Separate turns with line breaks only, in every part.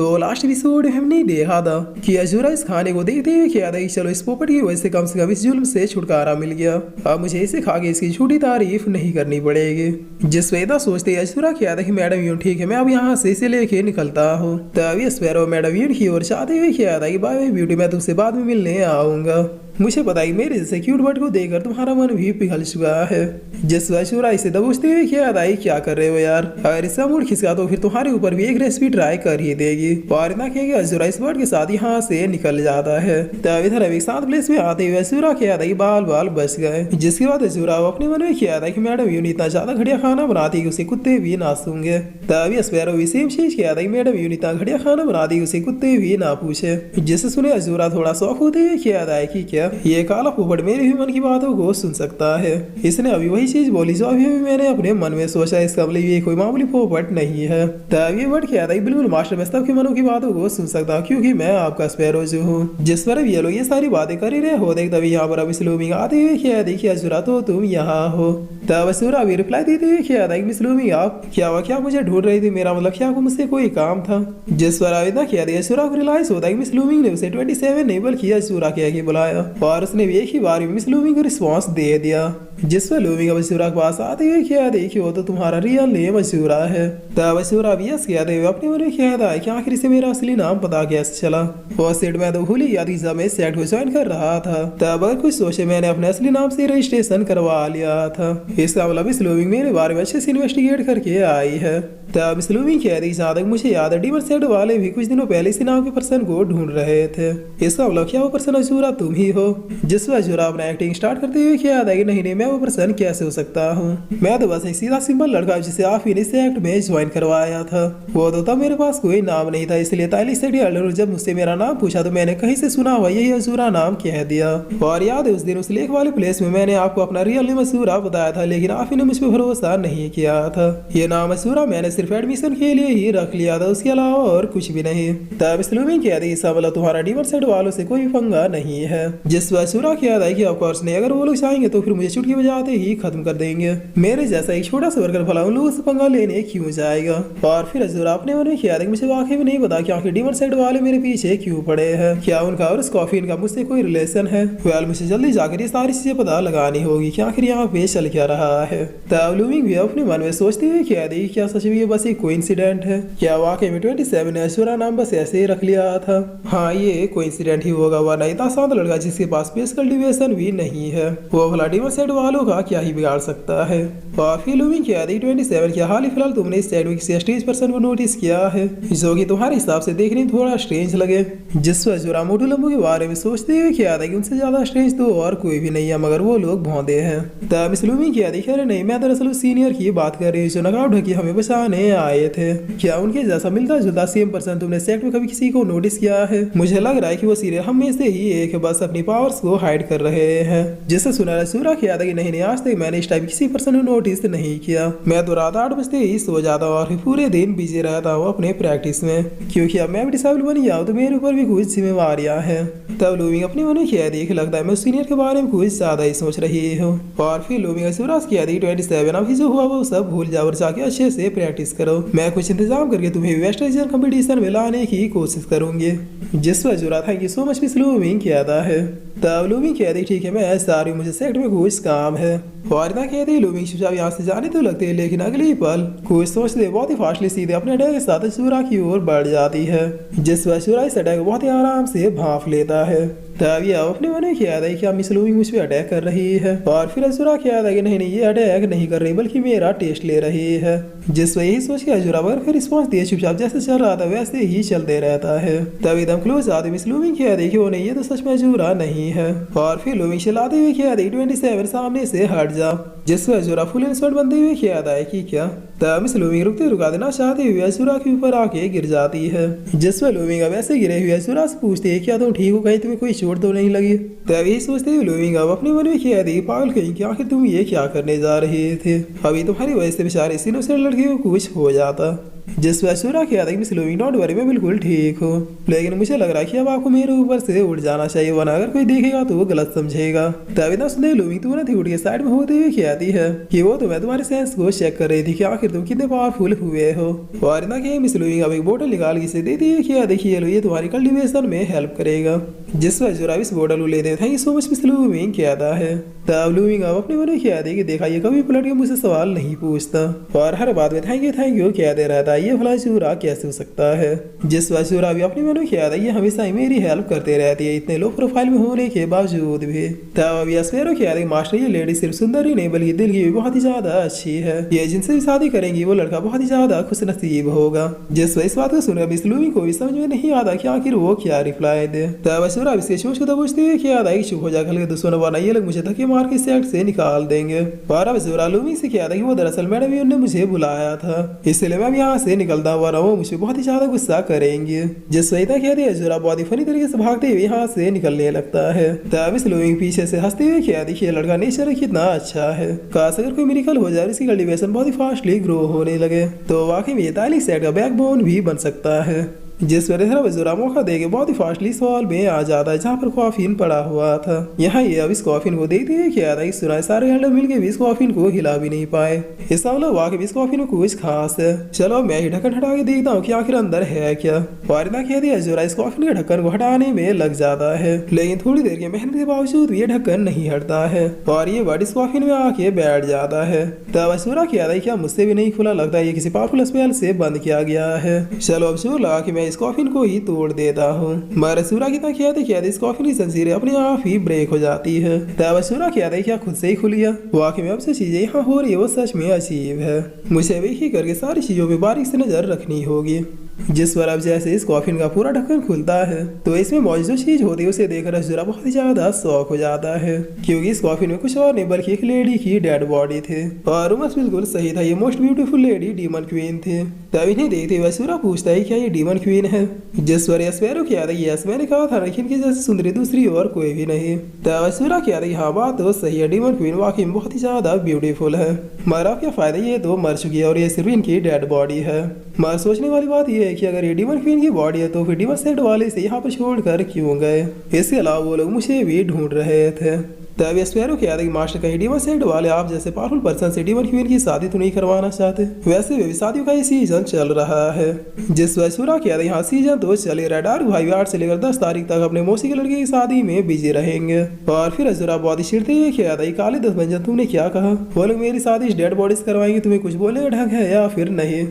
तो last episode हमने देखा था कि अजूरा इस खाने को देखते हुए क्या था कि चलो इस पोपट की वजह से कम इस जुल्म से छुटकारा मिल गया। अब मुझे इसे खा के इसकी झूठी तारीफ नहीं करनी पड़ेगी। जिस वेदा सोचते अजूरा क्या था कि मैडम यूं ठीक है, मैं अब यहाँ से इसे लेके निकलता हूँ। तभी स्पैरो मैडम यूं की ओर चाहते हुए क्या था कि बाय बाय ब्यूटी, मैं तुमसे बाद में मिलने आऊंगा। मुझे पता है मेरे जैसे क्यूट बर्ड को देखकर तुम्हारा मन भी पिघल चुका है। जिस अशुरा इसे दबोचते हुए क्या था क्या कर रहे हो यार, अगर इसका मूड खिसका तो फिर तुम्हारे ऊपर भी एक रेसिपी ट्राई कर ही देगी। और इतना क्या अशुरा इस बर्ड के साथ यहाँ से निकल जाता है। तब इधर अभी साथ प्लेस में आते हुए अशुरा क्या था बाल बाल बच गए। जिसके बाद अशुरा अपने मन में किया था कि मैडम यूं इतना ज्यादा घटिया खाना बनाती कि उसे कुत्ते भी ना सूंगे। तभी स्पैरो भी सेम चीज किया था कि मैडम यूं इतना घटिया खाना बनाती उसे कुत्ते भी ना पूछे। जिससे सुने अशुरा थोड़ा शौक होते हुए किया था कि क्या ये काला पोपट मेरे भी मन की बातों को सुन सकता है। इसने अभी वही चीज बोली जो अभी मैंने अपने मन में सोचा। इसका मतलब ये कोई मामूली पोपट नहीं है। तब ये वर्ड क्या था बिल्कुल मास्टर, मैं सबके मनों की बातों को सुन सकता हूँ क्योंकि मैं आपका स्पैरो जो हूँ। जिस पर ये लोग ये सारी बातें कर ही रहे हो देख तभी यहाँ पर अभी स्लूमिंग आते हुए क्या देखिए अशुरा तो तुम यहाँ हो। तब अशुरा भी रिप्लाई देते हुए क्या था मिस लूमिंग आप क्या हुआ, क्या मुझे ढूंढ रही थी, मेरा मतलब क्या मुझसे कोई काम था। जिस पर आवेदना किया अशुरा को रियलाइज होता है मिस लूमिंग ने उसे 27 नहीं बल्कि अशुरा कह के बुलाया और उसने भी एक ही बार मिस लूमिंग को रिस्पॉन्स दे दिया। जिस पर लूमिंग अब अशुरा के पास आते हुए क्या देखियो तो तुम्हारा रियल नेम अशुरा है। तब अशुरा भी यस कहते हुए अपने मन में क्या था कि आखिर से मेरा असली नाम पता कैसे चला। और सेट में तो भूल ही गया थी जब मैं सेट को ज्वाइन कर रहा था। तब अगर कुछ सोचे मैंने अपने असली नाम से रजिस्ट्रेशन करवा लिया था। इसका मतलब इस लूमिंग मेरे बारे में अच्छे से इन्वेस्टिगेट करके आई है। तब इस लूमिंग कह रही जहाँ तक मुझे याद है डीमन सेट वाले भी कुछ दिनों पहले इसी नाम के पर्सन को ढूंढ रहे थे। इसका मतलब क्या वो पर्सन अशुरा तुम ही हो। जिस पर अशुरा अपना एक्टिंग स्टार्ट करते हुए क्या था कि नहीं मैं वो पर्सन कैसे हो सकता हूँ, मैं तो बस एक सीधा सिंपल लड़का जिसे आप ही ने इस एक्ट में ज्वाइन करवाया था। वो तो तब मेरे पास कोई नाम नहीं था, इसलिए ताली से जब मुझसे मेरा नाम पूछा तो मैंने कहीं से सुना हुआ यही अशुरा नाम कह दिया। और याद है उस दिन उस लेक वाले प्लेस में मैंने आपको अपना रियल नेम अशुरा बताया था, लेकिन आप ही ने मुझ पर भरोसा नहीं किया था। ये नाम अशुरा मैंने सिर्फ एडमिशन के लिए ही रख लिया था, उसके अलावा और कुछ भी नहीं। तब स्लूमिंग कह दी इसका मतलब तुम्हारा डीमन सेट वालों से कोई पंगा नहीं है। जिस पर अशुरा कह रहा है कि ऑफकोर्स नहीं, अगर वो लोग चाहेंगे तो फिर मुझे चुटकी बजाते ही खत्म कर देंगे। मेरे जैसा एक छोटा सा वर्कर भला उन लोगों से पंगा लेने क्यों जाएगा। और फिर अशुरा अपने मन में किया था कि मुझे वाकई में नहीं पता कि आखिर डीमन सेट वाले मेरे पीछे क्यों पड़े हैं, क्या उनका और इस कॉफी का मुझसे कोई रिलेशन है। वेल मुझे जल्दी जाकर ये सारी चीजें पता लगानी होगी कि आखिर यहाँ पे चल क्या रहा है। तब लूमिंग भी अपने मन में सोचते हुए क्या दी क्या सच में ये बस एक कोइंसिडेंट है, क्या वाकई में 27 ने अशुरा नाम बस ऐसे ही रख लिया था। हाँ ये कोइंसिडेंट ही होगा, वरना इतना शांत लड़का जिसके पास स्पेस कल्टीवेशन भी नहीं है वो भला डीमन सेट वालों का क्या ही बिगाड़ सकता है। और फिर लूमिंग क्या दी 27 क्या हाल फिलहाल तुमने इस साइड में किसी स्टेज पर्सन को नोटिस किया है जो कि तुम्हारे हिसाब से देखने में थोड़ा स्ट्रेंज लगे। जिस पर अशुरा मोटू लंबू के बारे में सोचते हुए क्या था कि उनसे ज्यादा स्ट्रेंज तो और कोई भी नहीं है, मगर वो लोग भौंदे हैं। तब इस लूमिंग क्या दी अरे नहीं मैं दरअसल सीनियर की बात कर रही हूँ जो नकाब ढकी हमें बचाने आए थे। क्या उनके जैसा मिलता जुलता सेम पर्सन तुमने सेट में कभी किसी को नोटिस किया है। मुझे लग रहा है कि वो सीरियल हम में से ही एक बस अपनी पावर्स को हाइड कर रहे हैं। जिससे सुना अशुरा किया था कि नहीं आज तक मैंने इस टाइप किसी पर्सन को नोटिस नहीं किया। मैं तो रात 8 बजते ही सो जाता हूँ और पूरे दिन बिजी रहता हूँ अपने प्रैक्टिस में, क्योंकि अब मैं भी डिसेबल बन गया हूँ तो मेरे ऊपर भी कुछ जिम्मेवारियां हैं। तब लूमिंग अपनी मन किया देख लगता है मैं सीनियर के बारे में कुछ ज्यादा ही सोच रही हूँ। और फिर लूमिंग अशुरा किया दी 27 अभी जो हुआ वो सब भूल जाओ और जाके अच्छे से प्रैक्टिस करो, मैं कुछ इंतजाम करके तुम्हें वेस्ट रीजन कंपटीशन में लाने की कोशिश करूंगी। जिस पर Ashura thank you so much miss looming कहता है। तब लूमिंग कहती ठीक है मैं सारी मुझे सेक्ट में कुछ काम है। और इतना कहती लूमिंग चुपचाप यहाँ से जाने तो लगते है, लेकिन अगली पल कुछ सोचते बहुत ही फास्टली सीधे अपने अटैक के साथ अशुरा की ओर बढ़ जाती है। जिस पर अशुरा इस अटैक बहुत ही आराम से भांप लेता है। तब ये अपने मन में किया था कि मिस लूमिंग मुझ पे अटैक कर रही है। और फिर अशुरा किया था कि नहीं ये अटैक नहीं कर रही बल्कि मेरा टेस्ट ले रही है। जिस पर यही सोच के अशुरा पर फिर रिस्पॉन्स दिए चुपचाप जैसे चल रहा था वैसे ही चलते रहता है। तब एकदम क्लोज आते मिस लूमिंग किया देखी वो नहीं ये तो सच में अशुरा नहीं है। और फिर लूमिंग चलाते हुए किया देखी 27 सामने से हट जा। जिस पर अशुरा फुल इंसल्ट बनते हुए किया था कि क्या। तब मिस लूमिंग रुकते रुका देना चाहते हुए अशुरा के ऊपर आके गिर जाती है। जिस पर लूमिंग अब ऐसे गिरे हुए अशुरा से पूछते है क्या तुम ठीक हो, कहीं तुम्हें कोई चोट तो नहीं लगी। तब यही सोचते हुए लूमिंग अब अपने मन में किया थी पागल कहीं कि आखिर तुम ये क्या करने जा रहे थे, अभी तुम्हारी वजह से बेचारे इस इनोसेंट लड़के को कुछ हो जाता। जिस पर ऐश्वर्या कहता है कि मिस लूइंग डोंट वरी, मैं बिल्कुल ठीक हूँ, लेकिन मुझे लग रहा है कि अब आपको मेरे ऊपर से उठ जाना चाहिए, वरना अगर कोई देखेगा तो वो गलत समझेगा। तभी ना सुनते लूइंग तुरंत ही उठ के साइड में होते हुए कहती है कि वो तो मैं तुम्हारे सेंस को चेक कर रही थी कि आखिर तुम कितने पावरफुल हुए हो। और ना कि मिस लूइंग अब एक बोतल निकाल के इसे देती है कि देखिए लो, ये तुम्हारी कल्टीवेशन में हेल्प करेगा। जिस पर ऐश्वर्या इस बोतल को लेते हैं, thank you so much miss लूइंग कहता है। तब लूइंग अब अपने मन में कहती है कि देखा ये कभी पलट के मुझसे सवाल नहीं पूछता और हर बात में थैंक यू कहते रहता है, ये भला चूरा कैसे हो सकता है। जिस पर चूरा भी अपने मन में कहता है ये हमेशा ही मेरी हेल्प करते रहती है, इतने लो प्रोफाइल में होने के बावजूद भी। तब अब एस्पेरो कहता है मास्टर ये लेडी सिर्फ सुंदर ही नहीं बल्कि दिल की भी बहुत ही ज्यादा अच्छी है, ये जिनसे भी शादी करेंगी वो लड़का बहुत ही ज्यादा खुश नसीब होगा। जिस पर इस बात को सुनकर मिस लूइंग को भी समझ में नहीं आता कि आखिर वो क्या रिप्लाई दे। तब चूरा इसके सोच को पूछती है कि आधा चुप हो जा, कल के दुश्मन वाला ये लोग मुझे धक्के मार के सेट से निकाल देंगे। और अब चूरा लूइंग से कहता है कि वो दरअसल मैडम ने मुझे बुलाया था, इसलिए मैं यहाँ से निकलता हुआ रहा हूँ, मुझे बहुत ही ज्यादा गुस्सा करेंगे। जिस सहिता कहती है चूरा बहुत ही फनी तरीके से भागते हुए यहाँ से निकलने लगता है। तब इस लूइंग पीछे से हंसते हुए क्या देखिए लड़का नेचर कितना अच्छा है, काश अगर कोई मिरेकल हो जाए इसकी कल्टीवेशन बहुत ही फास्टली ग्रो होने लगे तो वाकई में ये ताली सेट का बैकबोन भी बन सकता है। जिस वजह से जरा मौका देके बहुत ही फास्टली सवाल में आ जाता है जहाँ पर कॉफिन पड़ा हुआ था। यहाँ ये अब इस कॉफिन को देखते हैं क्या था, सुनाए सारे एल्डर मिलके भी इस कॉफिन को हिला भी नहीं पाए, इसका मतलब वाकई इस कॉफिन में कुछ खास है। चलो मैं ही ढक्कन हटा के देखता हूँ कि आखिर अंदर है क्या। वारिना कह दिया जोरा इस कॉफिन के ढक्कन को हटाने में लग जाता है, लेकिन थोड़ी देर की मेहनत के बावजूद ये ढक्कन नहीं हटता है और ये वर्ड इस कॉफिन में आके बैठ जाता है। तब अशूरा कह रहा है क्या मुझसे भी नहीं खुला, लगता है ये किसी पावरफुल स्पेल से बंद किया गया है। चलो अब अशूर लगा कि मैं इस कॉफिन को ही तोड़ देता हूँ। मगर अशूरा कितना कहते इस कॉफिन की जंजीरें अपने आप ही ब्रेक हो जाती है। तब अशूरा कहता है क्या खुद से ही खुल गया, वाकई में अब से चीजें यहाँ हो रही है वो सच में अजीब है, मुझे भी ही करके सारी चीजों पे बारीक से नजर रखनी होगी। जिस पर अब जैसे इस कॉफिन का पूरा ढक्कन खुलता है तो इसमें मौजूद जो चीज होती है उसे देखकर अशूरा बहुत ही ज्यादा शौक हो जाता है, क्योंकि इस कॉफिन में कुछ और नहीं बल्कि एक लेडी की डेड बॉडी थी और उमस बिल्कुल सही था, ये most beautiful lady demon queen थी। तब इन्हें देखते हुए अशूरा पूछता है क्या ये डीमन क्वीन है, जिस पर एस्पेरो कहता है यस मैंने कहा था लेकिन की जैसे सुंदरी दूसरी और कोई भी नहीं। तब अशूरा कहता है हाँ बात तो सही है, डीमन क्वीन वाकई में बहुत ही ज्यादा ब्यूटीफुल है, मगर अब क्या फायदा, ये तो मर चुकी है और ये सिर्फ इनकी डेड बॉडी है। मगर सोचने वाली बात यह है कि अगर ये डीमन क्वीन की बॉडी है तो फिर डीमन सेट वाले से यहाँ पर छोड़कर क्यों गए, इसके अलावा वो लोग मुझे भी ढूंढ रहे थे। तब एस्पेरो कहता है कि मास्टर कहीं डीमन सेट वाले आप जैसे पावरफुल पर्सन से डीमन क्वीन की शादी तो नहीं करवाना चाहते, वैसे भी शादियों का ये सीजन चल रहा है। जिस पर अशूरा कहता है यहाँ सीजन तो चले रहा, डार्क भाई 8 से लेकर 10 तारीख तक अपने मौसी के लड़के की शादी में बिजी रहेंगे। और फिर अशूरा बहुत ही चिढ़ते हुए कहता है काले 10 बंजन तुमने क्या कहा, वो लोग मेरी शादी इस डेड बॉडी से करवाएंगे, तुम्हें कुछ बोलने का ढंग है या फिर नहीं।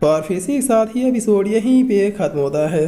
और फिर से एक साथ ही एपिसोड यहीं पे खत्म होता है।